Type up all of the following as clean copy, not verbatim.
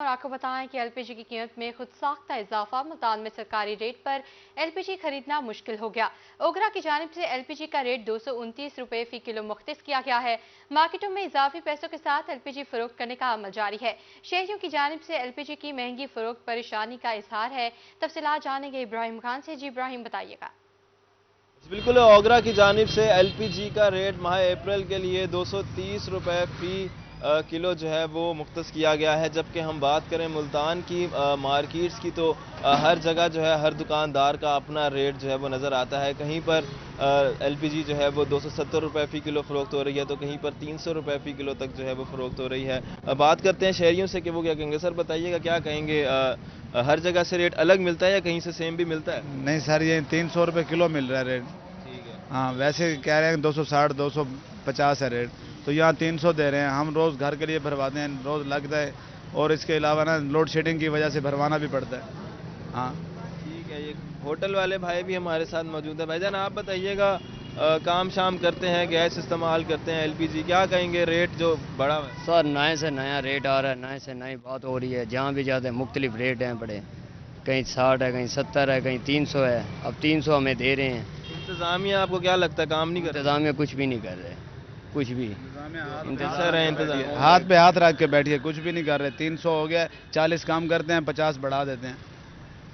और आपको बताएं कि एलपीजी की कीमत में खुद साख्ता इजाफा मुल्तान में सरकारी रेट पर एलपीजी खरीदना मुश्किल हो गया। ओगरा की जानिब से एलपीजी का रेट 229 रुपए फी किलो मुख्तस किया गया है। मार्केटों में इजाफी पैसों के साथ एलपीजी फरोख्त करने का अमल जारी है। शहरियों की जानिब से एलपीजी की महंगी फरोख्त परेशानी का इजहार है। तफसीलात जानेंगे इब्राहिम खान से। जी इब्राहिम, बताइएगा। बिल्कुल, ओगरा की जानिब से एलपीजी का रेट माह अप्रैल के लिए 230 रुपए फी किलो जो है वो मुख्तस किया गया है। जबकि हम बात करें मुल्तान की मार्केट्स की, तो हर जगह जो है हर दुकानदार का अपना रेट जो है वो नज़र आता है। कहीं पर एलपीजी जो है वो 270 रुपए फी किलो फ़रोख्त हो रही है, तो कहीं पर 300 रुपए फी किलो तक जो है वो फ़रोख्त हो रही है। बात करते हैं शहरियों से कि वो क्या कहेंगे। सर बताइएगा, क्या कहेंगे, हर जगह से रेट अलग मिलता है या कहीं से सेम भी मिलता है? नहीं सर, ये 300 रुपये किलो मिल रहा है रेट। ठीक है। हाँ, वैसे कह रहे हैं 260 250 है रेट, तो यहाँ 300 दे रहे हैं। हम रोज़ घर के लिए भरवाते हैं, रोज़ लगता है, और इसके अलावा ना लोड शेडिंग की वजह से भरवाना भी पड़ता है। हाँ ठीक है। ये होटल वाले भाई भी हमारे साथ मौजूद है। भाईजान, आप बताइएगा, काम शाम करते हैं, गैस इस्तेमाल करते हैं, एलपीजी, क्या कहेंगे रेट जो बढ़ा हुआ है? सर नए से नया रेट आ रहा है, नए से नई बात हो रही है। जहाँ भी जाते हैं मुख्तलिफ रेट हैं बड़े, कहीं 60 है, कहीं 70 है, कहीं 300 है। अब 300 हमें दे रहे हैं। इंतजामिया आपको क्या लगता है काम नहीं कर इंतजामिया कुछ भी नहीं कर रहे, कुछ भी। कैसा रहे इंतजाम? हाथ पे हाथ रख के बैठिए, कुछ भी नहीं कर रहे। 300 हो गया, 40 काम करते हैं, 50 बढ़ा देते हैं।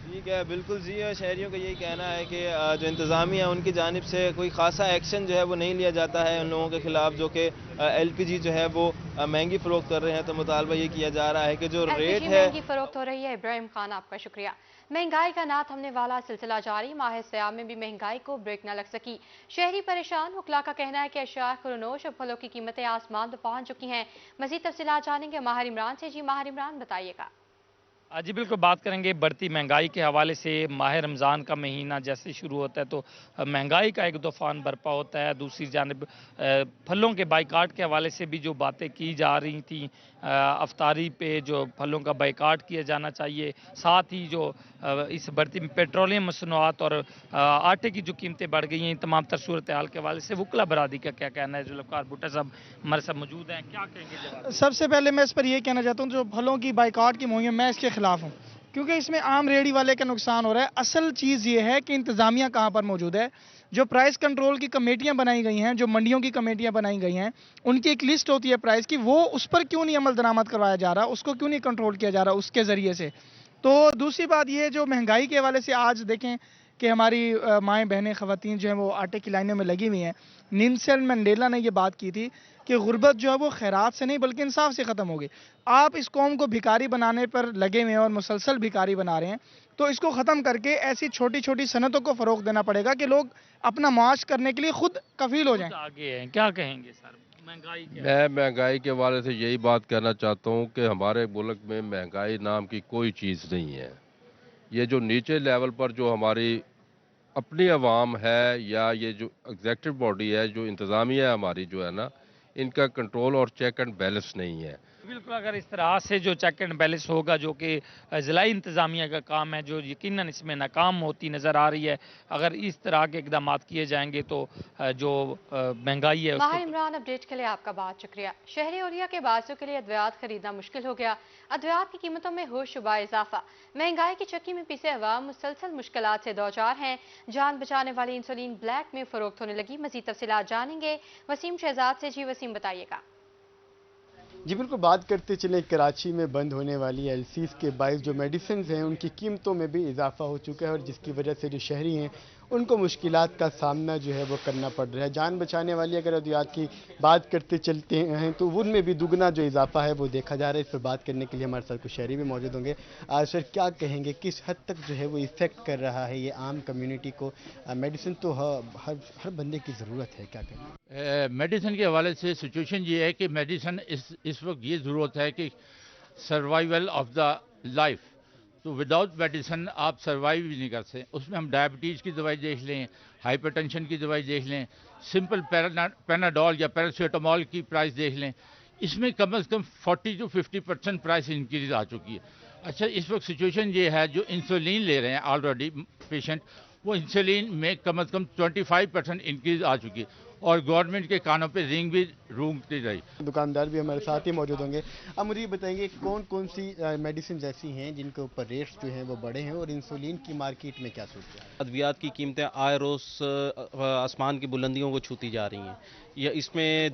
ठीक है, बिल्कुल जी। शहरियों का यही कहना है कि जो इंतज़ामिया है उनकी जानिब से कोई खासा एक्शन जो है वो नहीं लिया जाता है उन लोगों के खिलाफ जो कि एलपीजी जो है वो महंगी फ़रोख्त कर रहे हैं। तो मुतालबा ये किया जा रहा है कि जो रेट है महंगी फरोख्त हो रही है। इब्राहिम खान, आपका शुक्रिया। महंगाई का ना थमने वाला सिलसिला जारी। माह सियाम में भी महंगाई को ब्रेक न लग सकी। शहरी परेशान। वकला का कहना है कि अशिया खुरनोश और फलों की कीमतें आसमान पर पहुंच चुकी हैं। मजीद तफसीलात जानेंगे माहिर इमरान से। जी माहिर इमरान, बताइएगा। जी बिल्कुल, बात करेंगे बढ़ती महंगाई के हवाले से। माह रमज़ान का महीना जैसे शुरू होता है तो महंगाई का एक तूफ़ान बरपा होता है। दूसरी जानिब फलों के बाइकाट के हवाले से भी जो बातें की जा रही थी, अफ्तारी पे जो फलों का बाइकाट किया जाना चाहिए, साथ ही जो इस बढ़ती पेट्रोलियम मसनूआत और आटे की जो कीमतें बढ़ गई हैं, तमाम तर सूरत हाल के हवाले से वकला बरादरी का क्या कहना है? जुल्फ़िकार भुट्टो साहब हमारे साथ मौजूद हैं, क्या कहेंगे जवाब? सबसे पहले मैं इस पर यह कहना चाहता हूँ, जो फलों की बाइकाट की मुहिम, मैं इसके खिलाफ हूँ, क्योंकि इसमें आम रेहड़ी वाले का नुकसान हो रहा है। असल चीज़ ये है कि इंतज़ामिया कहाँ पर मौजूद है। जो प्राइस कंट्रोल की कमेटियां बनाई गई हैं, जो मंडियों की कमेटियां बनाई गई हैं, उनकी एक लिस्ट होती है प्राइस की, वो उस पर क्यों नहीं अमल दरामद करवाया जा रहा, उसको क्यों नहीं कंट्रोल किया जा रहा उसके ज़रिए से। तो दूसरी बात ये, जो महंगाई के हवाले से आज देखें कि हमारी माएँ बहनें ख़वातीन जो हैं वो आटे की लाइनों में लगी हुई हैं। नेल्सन मंडेला ने ये बात की थी कि गुर्बत जो है वो खैरात से नहीं बल्कि इंसाफ से ख़त्म होगी। आप इस कौम को भिखारी बनाने पर लगे हुए हैं और मुसलसल भिखारी बना रहे हैं, तो इसको ख़त्म करके ऐसी छोटी छोटी सनतों को फ़रोग़ देना पड़ेगा कि लोग अपना मुआश करने के लिए खुद कफ़ील हो जाएं। आगे हैं, क्या कहेंगे सर महंगाई के? मैं महंगाई के हवाले से यही बात कहना चाहता हूँ कि हमारे मुल्क में महंगाई नाम की कोई चीज़ नहीं है। ये जो नीचे लेवल पर जो हमारी अपनी आवाम है, या ये जो एग्जेक्टिव बॉडी है, जो इंतज़ामिया है हमारी जो है ना, इनका कंट्रोल और चेक एंड बैलेंस नहीं है। बिल्कुल, अगर इस तरह से जो चेक एंड बैलेंस होगा, जो कि ज़िलाई इंतज़ामिया का काम है, जो यकीनन इसमें नाकाम होती नज़र आ रही है, अगर इस तरह के इकदाम किए जाएंगे तो जो महंगाई है माहिर उसको। इमरान, अपडेट के लिए आपका बहुत शुक्रिया। शहरी ओलिया के बासों के लिए अद्वियात खरीदना मुश्किल हो गया। अद्वियात की कीमतों में होशुबा इजाफा। महंगाई की चक्की में पिसे अवाम मुसलसल मुश्किलात से दो चार हैं। जान बचाने वाली इंसुलिन ब्लैक में फरोख्त होने लगी। मजीद तफसीलात जानेंगे वसीम शहजाद से। जी वसीम, बताइएगा। जी बिल्कुल, बात करते चले कराची में बंद होने वाली एलसीज के बाइस जो मेडिसिन हैं उनकी कीमतों में भी इजाफा हो चुका है, और जिसकी वजह से जो शहरी हैं उनको मुश्किलात का सामना जो है वो करना पड़ रहा है। जान बचाने वाली अगर अद्वियात की बात करते चलते हैं तो उनमें भी दुगना जो इजाफा है वो देखा जा रहा है। इस पर बात करने के लिए हमारे साथ कुछ शहरी भी मौजूद होंगे। आज सर, क्या कहेंगे, किस हद तक जो है वो इफ़ेक्ट कर रहा है ये आम कम्युनिटी को? मेडिसिन तो हर बंदे की ज़रूरत है, क्या कहेंगे? मेडिसिन के हवाले से सिचुएशन ये है कि मेडिसिन इस वक्त ये ज़रूरत है कि सर्वाइवल ऑफ द लाइफ, तो विदाउट मेडिसिन आप सर्वाइव भी नहीं कर सकते। उसमें हम डायबिटीज़ की दवाई देख लें, हाइपरटेंशन की दवाई देख लें, सिंपल पैनाडोल या पैरासीटामोल की प्राइस देख लें, इसमें कम से कम 40 to 50% प्राइस इंक्रीज आ चुकी है। अच्छा, इस वक्त सिचुएशन ये है, जो इंसुलिन ले रहे हैं ऑलरेडी पेशेंट, वो इंसुलिन में कम से कम 25% इंक्रीज आ चुकी है। और गवर्नमेंट के कानों पे रिंग भी रूंगती रही। दुकानदार भी हमारे साथ ही मौजूद होंगे। अब मुझे ये बताएंगे कौन कौन सी मेडिसिन ऐसी हैं जिनके ऊपर रेट्स जो हैं वो बढ़े हैं और इंसुलिन की मार्केट में क्या सूरत है? अद्वियात की कीमतें आए रोज आसमान की बुलंदियों को छूती जा रही हैं। या इसमें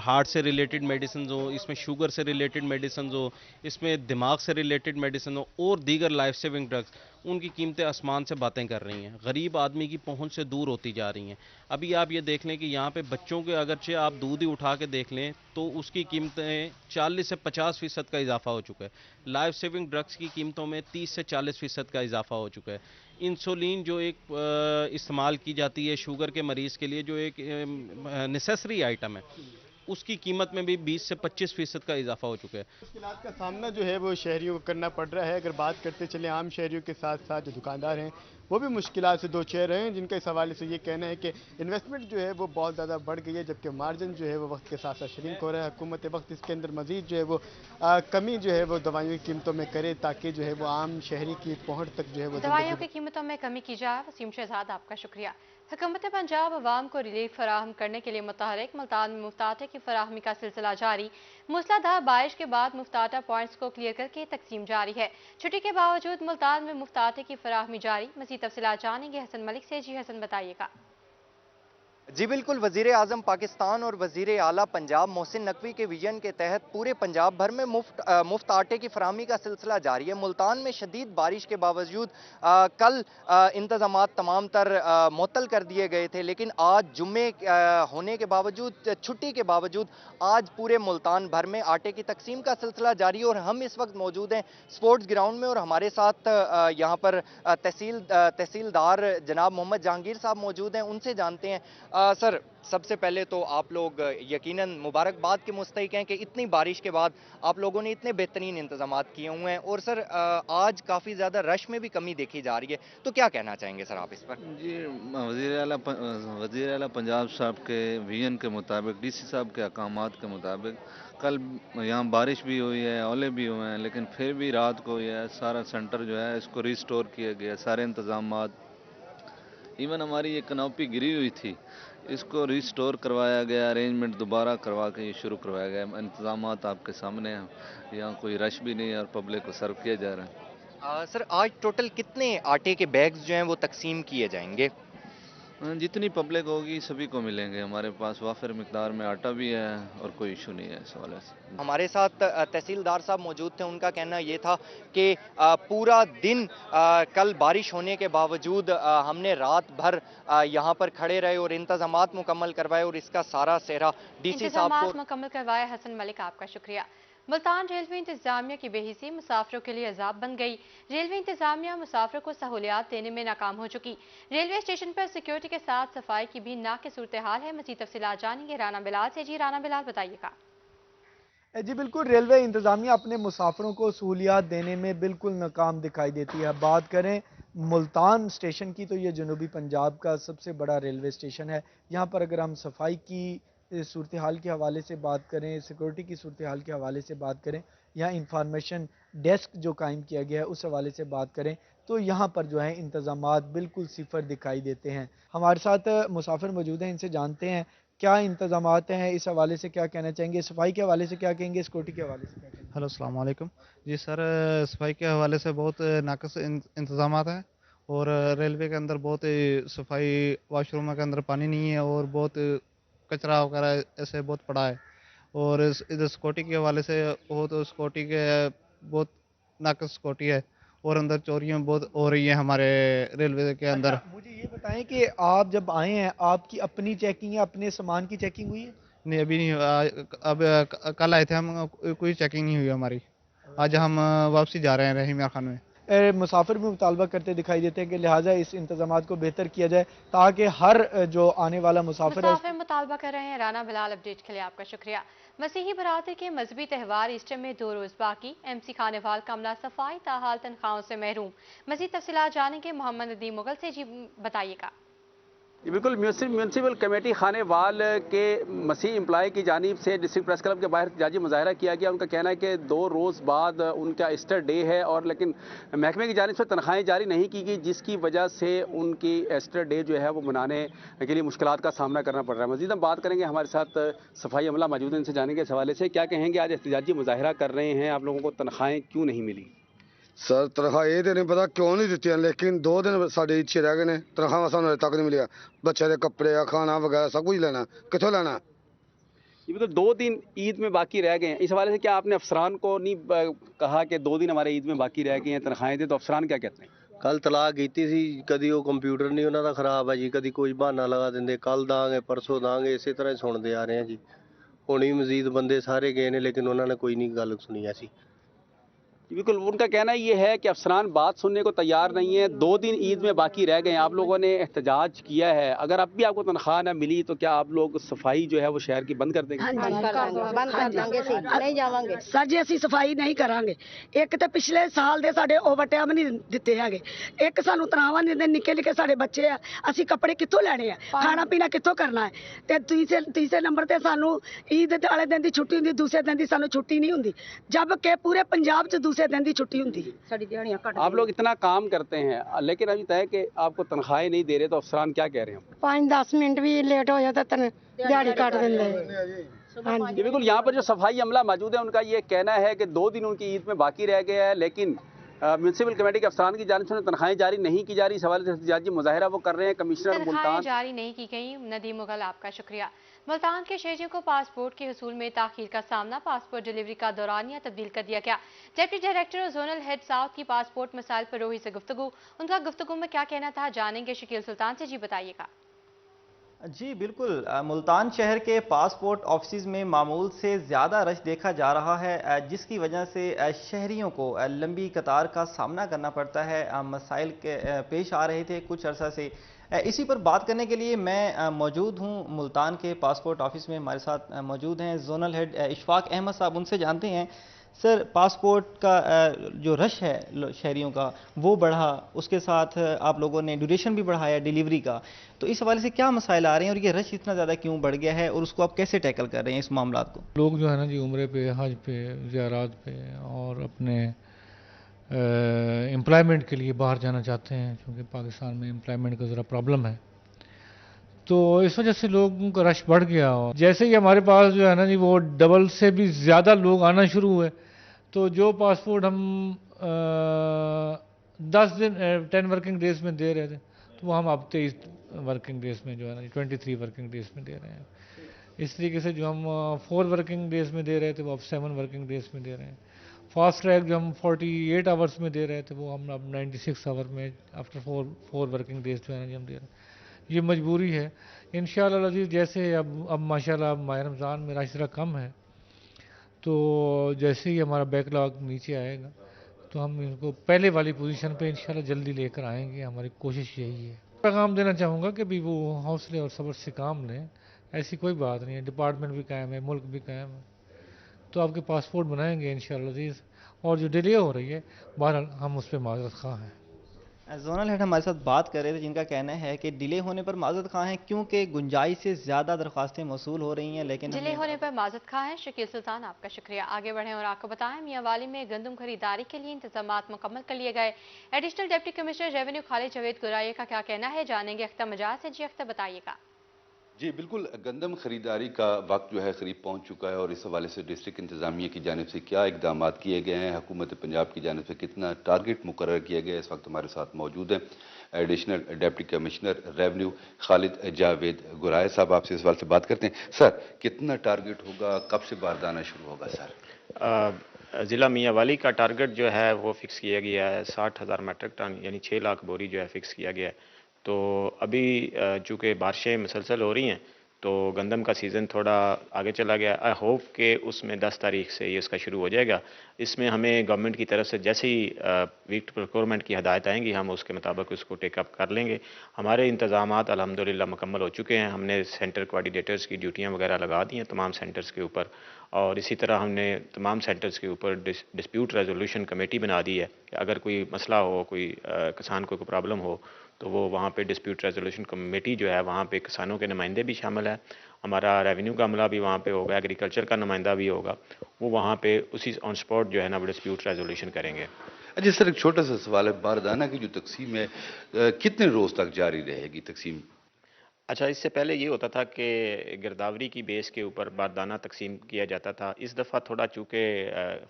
हार्ट से रिलेटेड मेडिसिन हो, इसमें शुगर से रिलेटेड मेडिसिन हो, इसमें दिमाग से रिलेटेड मेडिसिन हो और दीगर लाइफ सेविंग ड्रग्स, उनकी कीमतें आसमान से बातें कर रही हैं। गरीब आदमी की पहुंच से दूर होती जा रही हैं। अभी आप ये देख लें कि यहाँ पे बच्चों के अगरचे आप दूध ही उठा के देख लें तो उसकी कीमतें 40 से 50% का इजाफा हो चुका है। लाइफ सेविंग ड्रग्स की कीमतों में 30 से 40% का इजाफा हो चुका है। इंसुलिन जो एक इस्तेमाल की जाती है शुगर के मरीज़ के लिए, जो एक नेसेसरी आइटम है, उसकी कीमत में भी 20 से 25% का इजाफा हो चुका है। मुश्किलात का सामना जो है वो शहरियों को करना पड़ रहा है। अगर बात करते चले आम शहरियों के साथ साथ जो दुकानदार हैं वो भी मुश्किलात से दो चेहरे हैं, जिनका इस हवाले से ये कहना है कि इन्वेस्टमेंट जो है वो बहुत ज़्यादा बढ़ गई है, जबकि मार्जिन जो है वो वक्त के साथ साथ श्रिंक हो रहा है। हुकूमत वक्त इसके अंदर मजीद जो है वो कमी जो है वो दवाइयों की कीमतों में करे, ताकि जो है वो आम शहरी की पहुँच तक जो है वो दवाइयों की कीमतों में कमी की जाए। वसीम शहजाद, आपका शुक्रिया। हुकूमत पंजाब अवाम को रिलीफ फराहम करने के लिए मुतहरिक। मुल्तान में मुफ्ताटे की फराहमी का सिलसिला जारी। मूसलाधार बारिश के बाद मुफ्ताटा पॉइंट्स को क्लियर करके तकसीम जारी है। छुट्टी के बावजूद मुल्तान में मुफ्ताटे की फराहमी जारी। मज़ीद तफसीलात जानेंगे हसन मलिक से। जी हसन, बताइएगा। जी बिल्कुल, वज़ीर आज़म पाकिस्तान और वज़ीर आला पंजाब मोहसिन नकवी के विजन के तहत पूरे पंजाब भर में मुफ्त आटे की फराहमी का सिलसिला जारी है। मुल्तान में शदीद बारिश के बावजूद कल इंतज़ामात तमाम तर मुअत्तल कर दिए गए थे, लेकिन आज जुम्मे होने के बावजूद, छुट्टी के बावजूद आज पूरे मुल्तान भर में आटे की तकसीम का सिलसिला जारी है। और हम इस वक्त मौजूद हैं स्पोर्ट्स ग्राउंड में और हमारे साथ यहाँ पर तहसीलदार जनाब मोहम्मद जहांगीर साहब मौजूद हैं। उनसे जानते हैं। सर, सबसे पहले तो आप लोग यकीनन मुबारकबाद के मुस्तहिक हैं कि इतनी बारिश के बाद आप लोगों ने इतने बेहतरीन इंतजामात किए हुए हैं। और सर, आज काफ़ी ज़्यादा रश में भी कमी देखी जा रही है, तो क्या कहना चाहेंगे सर आप इस पर? जी, वज़ीर आला पंजाब साहब के विजन के मुताबिक, डीसी साहब के अहकामात के मुताबिक कल यहाँ बारिश भी हुई है, ओले भी हुए हैं, लेकिन फिर भी रात को यह सारा सेंटर जो है इसको रिस्टोर किया गया। सारे इंतजामात, इवन हमारी ये कनॉपी गिरी हुई थी, इसको रिस्टोर करवाया गया, अरेंजमेंट दोबारा करवा के ये शुरू करवाया गया। इंतजामात आपके सामने हैं, यहाँ कोई रश भी नहीं है और पब्लिक को सर्व किया जा रहा है। सर, आज टोटल कितने आटे के बैग्स जो हैं वो तकसीम किए जाएंगे? जितनी पब्लिक होगी सभी को मिलेंगे। हमारे पास वाफिर मिकदार में आटा भी है और कोई इशू नहीं है इस हवाले से। हमारे साथ तहसीलदार साहब मौजूद थे। उनका कहना ये था कि पूरा दिन कल बारिश होने के बावजूद हमने रात भर यहाँ पर खड़े रहे और इंतजामात मुकम्मल करवाए और इसका सारा सेहरा डीसी साहब को मुकम्मल करवाए। हसन मलिक, आपका शुक्रिया। मुल्तान रेलवे इंतजामिया की बेहिसी मुसाफिरों के लिए अजाब बन गई। रेलवे इंतजामिया मुसाफिरों को सहूलियात देने में नाकाम हो चुकी। रेलवे स्टेशन पर सिक्योरिटी के साथ सफाई की भी ना की सूरत हाल है। मज़ीद तफसीलात जानेंगे राना बिलाल से। जी राना बिलाल, बताइएगा। जी बिल्कुल, रेलवे इंतजामिया अपने मुसाफिरों को सहूलियात देने में बिल्कुल नाकाम दिखाई देती है। बात करें मुल्तान स्टेशन की तो ये जनूबी पंजाब का सबसे बड़ा रेलवे स्टेशन है। यहाँ पर अगर हम सफाई की सूरत हाल के हवाले से बात करें, सिक्योरिटी की सूरत हाल के हवाले से बात करें, यहाँ इंफॉर्मेशन डेस्क जो कायम किया गया है उस हवाले से बात करें, तो यहाँ पर जो है इंतज़ामात बिल्कुल सिफर दिखाई देते हैं। हमारे साथ मुसाफिर मौजूद हैं, इनसे जानते हैं क्या इंतज़ामात हैं, इस हवाले से क्या कहना चाहेंगे, सफाई के हवाले से क्या कहेंगे, सिक्योरिटी के हवाले से क्या कहेंगे। हेलो, अस्सलाम वालेकुम। जी सर, सफाई के हवाले से बहुत नाकस इंतज़ामात हैं और रेलवे के अंदर बहुत सफाई, वाशरूम के अंदर पानी नहीं है और बहुत कचरा वगैरह ऐसे बहुत पड़ा है। और इधर सिक्योरिटी के हवाले से बहुत सिक्योरिटी के बहुत नाकस सिक्योरिटी है और अंदर चोरियां बहुत हो रही हैं हमारे रेलवे के अंदर। अच्छा, मुझे ये बताएं कि आप जब आए हैं आपकी अपनी चेकिंग या अपने सामान की चेकिंग हुई है? नहीं, अभी नहीं हुआ। अब कल आए थे हम, कोई चेकिंग नहीं हुई हमारी। आज हम वापसी जा रहे हैं रहीम यार खान में। मुसाफिर भी मुतालबा करते दिखाई देते हैं कि लिहाजा इस इंतजामात को बेहतर किया जाए ताकि हर जो आने वाला मुसाफिर मुतालबा कर रहे हैं। राना बिलाल, अपडेट के लिए आपका शुक्रिया। मसीही बरादरी के मजहबी त्यौहार ईस्टर में 2 रोज बाकी। MC खानेवाल का अमला सफाई ताहाल तनख्वाहों से महरूम। मजीद तफसीलात जानेंगे मोहम्मद नदीम मुगल से। जी बताइएगा। ये बिल्कुल म्यूनसिपल कमेटी खानेवाल के मसीह एम्प्लॉय की जानिब से डिस्ट्रिक्ट प्रेस क्लब के बाहर एहतजाजी मुजाहरा किया गया। उनका कहना है कि 2 रोज़ बाद उनका ईस्टर डे है और लेकिन महकमे की जानिब से तनख्वाहें जारी नहीं की गई, जिसकी वजह से उनकी ईस्टर डे जो है वो मनाने के लिए मुश्किलात का सामना करना पड़ रहा है। मज़ीद हम बात करेंगे, हमारे साथ सफाई अमला मौजूद हैं, इनसे जानेंगे इस हवाले से क्या कहेंगे। आज एहतजाजी मुजाहरा कर रहे हैं, आप लोगों को तनख्वाहें क्यों नहीं मिली? सर तनख्वाह ये तो नहीं पता क्यों नहीं दी, लेकिन 2 दिन साढ़े इच्छे रह गए ने, तनख्वाह सानू अजे तक नहीं मिलिया। बच्चे के कपड़े खाना वगैरह सब कुछ लेना, कितों लेना? ये मतलब 2 दिन ईद में बाकी रह गए हैं, इस हवाले से क्या आपने अफसरान को नहीं कहा कि 2 दिन हमारे ईद में बाकी रह गए हैं, तनख्वाहें दे? तो अफसरान क्या कहते हैं? कल तलाक की सी, कभी वो कंप्यूटर नहीं उन्होंने खराब है जी, कभी कोई बहाना लगा देंगे, कल दांगे परसों दांगे, इसी तरह सुनते आ रहे हैं जी। हुण ही मजीद बंदे सारे गए ने, लेकिन उन्होंने कोई नहीं गल सुनी ऐसी। बिल्कुल, उनका कहना ये है कि अफसरान बात सुनने को तैयार नहीं है। 2 दिन ईद में बाकी रह गए हैं, आप लोगों ने एहतजाज किया है, अगर अब भी आपको तनख्वाह ना मिली तो क्या आप लोग सफाई जो है वो शहर की बंद कर देंगे? बंद कर देंगे, नहीं जावांगे सर जी, ਅਸੀਂ सफाई नहीं करांगे। एक तो पिछले साल ਦੇ ਸਾਡੇ ਓਵਰਟਾਈਮ ਨਹੀਂ ਦਿੱਤੇ ਹੈਗੇ, ਇੱਕ ਸਾਨੂੰ ਤਨਖਾਹਾਂ ਨਹੀਂ ਦਿੰਦੇ, ਨਿੱਕੇ ਨਿੱਕੇ ਸਾਡੇ ਬੱਚੇ ਆ, ਅਸੀਂ ਕੱਪੜੇ ਕਿੱਥੋਂ ਲੈਣੇ ਆ, ਖਾਣਾ ਪੀਣਾ ਕਿੱਥੋਂ ਕਰਨਾ ਹੈ। ਤੇ ਤੀਸਰੇ ਨੰਬਰ ਤੇ ਸਾਨੂੰ ਈਦ ਦੇ ਵਾਲੇ ਦਿਨ ਦੀ ਛੁੱਟੀ ਹੁੰਦੀ, ਦੂਸਰੇ ਦਿਨ ਦੀ ਸਾਨੂੰ ਛੁੱਟੀ नहीं ਹੁੰਦੀ, जब कि पूरे पंजाब च दूसरे दिन की छुट्टी होती है। आप लोग इतना काम करते हैं लेकिन अभी तय कि आपको तनख्वाहें नहीं दे रहे, तो अफसरान क्या कह रहे हैं? 5-10 मिनट भी लेट हो जाता तो दिहाड़ी काट देंगे। जी बिल्कुल, यहाँ पर जो सफाई अमला मौजूद है उनका ये कहना है कि 2 दिन उनकी ईद में बाकी रह गया है, लेकिन म्यूनसिपल कमेटी के अफसरान की जानिब से तनख्वाहें जारी नहीं की जा रही। इस हवाले से एहतजाजी मुजाहरा वो कर रहे हैं। कमिश्नर मुल्तान जारी नहीं की गई। नदीम मुगल आपका शुक्रिया। मुल्तान के शहरियों को पासपोर्ट के हुसूल में ताखीर का सामना, पासपोर्ट डिलीवरी का दौरानिया तब्दील कर दिया गया। डिप्टी डायरेक्टर और जोनल हेड साउथ की पासपोर्ट मसाइल पर रोही से गुफ्तगू, उनका गुफ्तगू में क्या कहना था जानेंगे शकील सुल्तान से। जी बताइएगा। जी बिल्कुल, मुल्तान शहर के पासपोर्ट ऑफिस में मामूल से ज़्यादा रश देखा जा रहा है, जिसकी वजह से शहरियों को लंबी कतार का सामना करना पड़ता है। मसाइल के पेश आ रहे थे कुछ अरसा से। इसी पर बात करने के लिए मैं मौजूद हूँ मुल्तान के पासपोर्ट ऑफिस में। हमारे साथ मौजूद हैं जोनल हेड इशफाक अहमद साहब, उनसे जानते हैं सर पासपोर्ट का जो रश है शहरियों का वो बढ़ा, उसके साथ आप लोगों ने ड्यूरेशन भी बढ़ाया डिलीवरी का, तो इस हवाले से क्या मसाइल आ रहे हैं और ये रश इतना ज़्यादा क्यों बढ़ गया है और उसको आप कैसे टैकल कर रहे हैं इस मामला को? लोग जो है ना जी उम्रे पे, हज पे, ज़ियारात पे और अपने एम्प्लॉयमेंट के लिए बाहर जाना चाहते हैं, क्योंकि पाकिस्तान में एम्प्लॉयमेंट का ज़रा प्रॉब्लम है, तो इस वजह से लोगों का रश बढ़ गया। और जैसे ही हमारे पास जो है ना जी वो डबल से भी ज़्यादा लोग आना शुरू हुए, तो जो पासपोर्ट हम 10 वर्किंग डेज़ में दे रहे थे, तो वो हम अब 23 वर्किंग डेज़ में जो है ना 23 वर्किंग डेज़ में दे रहे हैं। इस तरीके से जो हम 4 वर्किंग डेज़ में दे रहे थे वो अब 7 वर्किंग डेज़ में दे रहे हैं। फास्ट ट्रैक जो हम 48 आवर्स में दे रहे थे वो हम अब 96 आवर में आफ्टर 4 वर्किंग डेज़ जो है ना जी हम दे रहे हैं। ये मजबूरी है। इंशाअल्लाह अज़ीज़ जैसे अब माशाल्लाह माह रमज़ान में रश ज़रा कम है, तो जैसे ही हमारा बैकलॉग नीचे आएगा तो हम इनको पहले वाली पोजीशन पे इंशाल्लाह जल्दी लेकर आएंगे। हमारी कोशिश यही है। पैगाम देना चाहूँगा कि भी वो हौसले और सब्र से काम लें, ऐसी कोई बात नहीं है। डिपार्टमेंट भी कायम है, मुल्क भी कायम है, तो आपके पासपोर्ट बनाएंगे इंशाअल्लाह अज़ीज़। और जो डिले हो रही है बहरहाल हम उस पर माज़रत ख़्वाह हैं। जोनल हेड हमारे साथ बात कर रहे थे, जिनका कहना है कि डिले होने पर माज़रत ख़्वाह हैं क्योंकि गुंजाइश से ज़्यादा दरख्वास्तें मौसूल हो रही हैं, लेकिन डिले होने पर माज़रत ख़्वाह हैं। शकील सुल्तान आपका शुक्रिया। आगे बढ़ें और आपको बताएं मियांवाली में गंदम खरीदारी के लिए इंतजामात मुकम्मल कर लिए गए। Additional deputy commissioner revenue Khalid Javed Guraya का क्या कहना है जानेंगे अख्तर मजाज से। जी अख्तर बताइएगा। जी बिल्कुल, गंदम खरीदारी का वक्त जो है करीब पहुंच चुका है और इस हवाले से डिस्ट्रिक्ट इंतजामिया की जानिब से क्या इकदाम किए गए हैं, हुकूमत पंजाब की जानिब से कितना टारगेट मुकर्रर किया गया है, इस वक्त हमारे साथ मौजूद हैं additional deputy commissioner revenue Khalid Javed Guraya साहब। आपसे इस सवाल से बात करते हैं। सर कितना टारगेट होगा, कब से बारदाना शुरू होगा? सर ज़िला मियांवाली का टारगेट जो है वो फिक्स किया गया है 60,000 मेट्रिक टन यानी 6 लाख बोरी जो है फिक्स किया गया है। तो अभी चूँकि बारिशें मुसलसल हो रही हैं तो गंदम का सीज़न थोड़ा आगे चला गया। आई होप कि उसमें 10 तारीख से ये इसका शुरू हो जाएगा। इसमें हमें गवर्नमेंट की तरफ से जैसे ही वीक प्रोक्योरमेंट की हदायत आएंगी हम उसके मुताबिक उसको टेकअप कर लेंगे। हमारे इंतज़ामात अल्हम्दुलिल्लाह मुकम्मल हो चुके हैं। हमने सेंटर कोऑर्डिनेटर्स की ड्यूटियाँ वगैरह लगा दी हैं तमाम सेंटर्स के ऊपर, और इसी तरह हमने तमाम सेंटर्स के ऊपर डिस्प्यूट रेजोल्यूशन कमेटी बना दी है कि अगर कोई मसला हो, कोई किसान को कोई प्रॉब्लम हो तो वो वहाँ पे डिस्प्यूट रेजोल्यूशन कमेटी जो है वहाँ पे किसानों के नुमाइंदे भी शामिल है, हमारा रेवेन्यू का अमला भी वहाँ पे होगा, एग्रीकल्चर का नुमाइंदा भी होगा, वो वहाँ पे उसी ऑन स्पॉट जो है ना वो डिस्प्यूट रेजोल्यूशन करेंगे। अच्छा सर, एक छोटा सा सवाल है, बारदाना की जो तकसीम है कितने रोज तक जारी रहेगी तकसीम? अच्छा, इससे पहले ये होता था कि गिरदावरी की बेस के ऊपर बारदाना तकसीम किया जाता था। इस दफ़ा थोड़ा चूँकि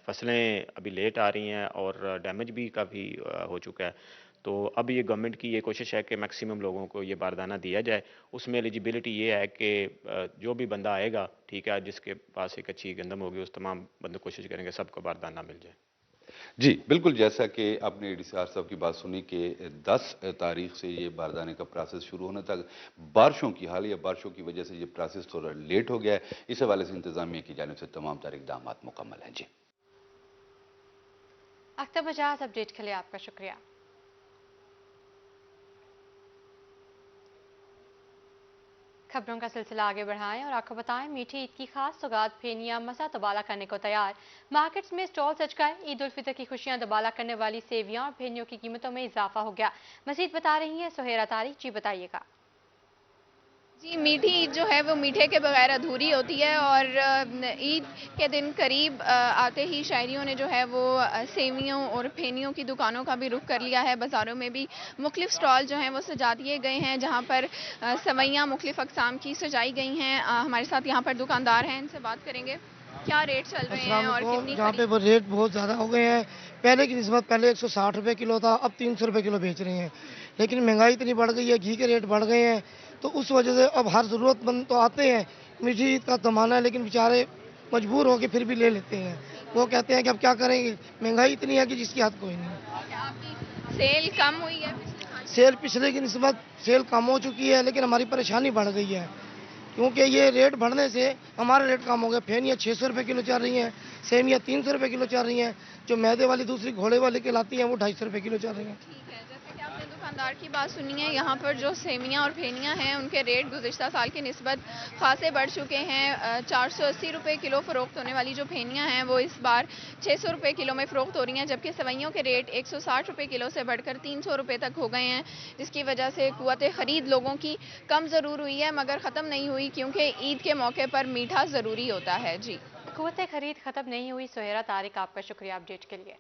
फसलें अभी लेट आ रही हैं और डैमेज भी काफ़ी हो चुका है, तो अब ये गवर्नमेंट की ये कोशिश है कि मैक्सिमम लोगों को ये बारदाना दिया जाए। उसमें एलिजिबिलिटी ये है कि जो भी बंदा आएगा, ठीक है, जिसके पास एक अच्छी गंदम होगी, उस तमाम बंदे कोशिश करेंगे सबको बारदाना मिल जाए। जी बिल्कुल, जैसा कि आपने एडीसीआर साहब की बात सुनी कि 10 तारीख से ये बारदाने का प्रोसेस शुरू होने तक बारिशों की हालिया बारिशों की वजह से ये प्रोसेस थोड़ा लेट हो गया है। इस हवाले से इंतजामिया की जानिब से तमाम तर इक़दाम मुकम्मल हैं। जी अख्तर बजाज, अपडेट के लिए आपका शुक्रिया। खबरों का सिलसिला आगे बढ़ाएं और आपको बताएं, मीठी ईद की खास सौगात फेनियां मसा तबाला करने को तैयार। मार्केट्स में स्टॉल सज गए। ईद उल फितर की खुशियां तबाला करने वाली सेवियां और फेनियों की कीमतों में इजाफा हो गया। मजीद बता रही हैं सुहेरा तारिक। जी बताइएगा। जी, मीठी ईद जो है वो मीठे के बगैर अधूरी होती है और ईद के दिन करीब आते ही शायरियों ने जो है वो सेवियों और फेनियों की दुकानों का भी रुख कर लिया है। बाज़ारों में भी मुख्तलिफ स्टॉल जो हैं वो सजा दिए गए हैं, जहाँ पर सवैयाँ मुख्तलिफ अक़साम की सजाई गई हैं। हमारे साथ यहाँ पर दुकानदार हैं, इनसे बात करेंगे। क्या रेट चल रहे हैं और कितनी यहाँ पे वो रेट बहुत ज़्यादा हो गए हैं। पहले की निस्बत पहले 160 रुपये किलो था, अब 300 रुपये किलो बेच रहे हैं। लेकिन महंगाई इतनी बढ़ गई है, घी के रेट बढ़ गए हैं, तो उस वजह से अब हर ज़रूरतमंद तो आते हैं। मीठी ईद का ज़माना है, लेकिन बेचारे मजबूर होकर फिर भी ले लेते हैं। वो कहते हैं कि अब क्या करेंगे, महंगाई इतनी है कि जिसकी हद कोई नहीं। सेल कम हुई है? सेल पिछले की निस्बत सेल कम हो चुकी है, लेकिन हमारी परेशानी बढ़ गई है, क्योंकि ये रेट बढ़ने से हमारे रेट कम हो गए। फेनियाँ 600 रुपये किलो चल रही हैं, सेमियाँ 300 रुपये किलो चल रही हैं, जो मैदे वाली दूसरी घोड़े वाली कहलाती हैं वो 250 रुपये किलो चल रही हैं। ठीक है, जैसे कि आपने दुकानदार की बात सुनी है, यहाँ पर जो सेमियाँ और फेनियाँ हैं उनके रेट गुज़िश्ता साल की निस्बत खासे बढ़ चुके हैं। 480 रुपये किलो फ़रोख्त होने वाली जो फेनियाँ हैं वो इस बार 600 रुपये किलो में फ़रोख्त हो रही हैं, जबकि सवैयों के रेट 160 रुपये किलो से बढ़कर 300 रुपये तक हो गए हैं, जिसकी वजह से क़ुव्वत ख़रीद लोगों की कम ज़रूर हुई है, मगर ख़त्म नहीं हुई, क्योंकि ईद के मौके पर मीठा ज़रूरी होता है। जी, क़ुव्वत ख़रीद ख़त्म नहीं हुई। सुहेरा तारिक, आपका शुक्रिया अपडेट के लिए।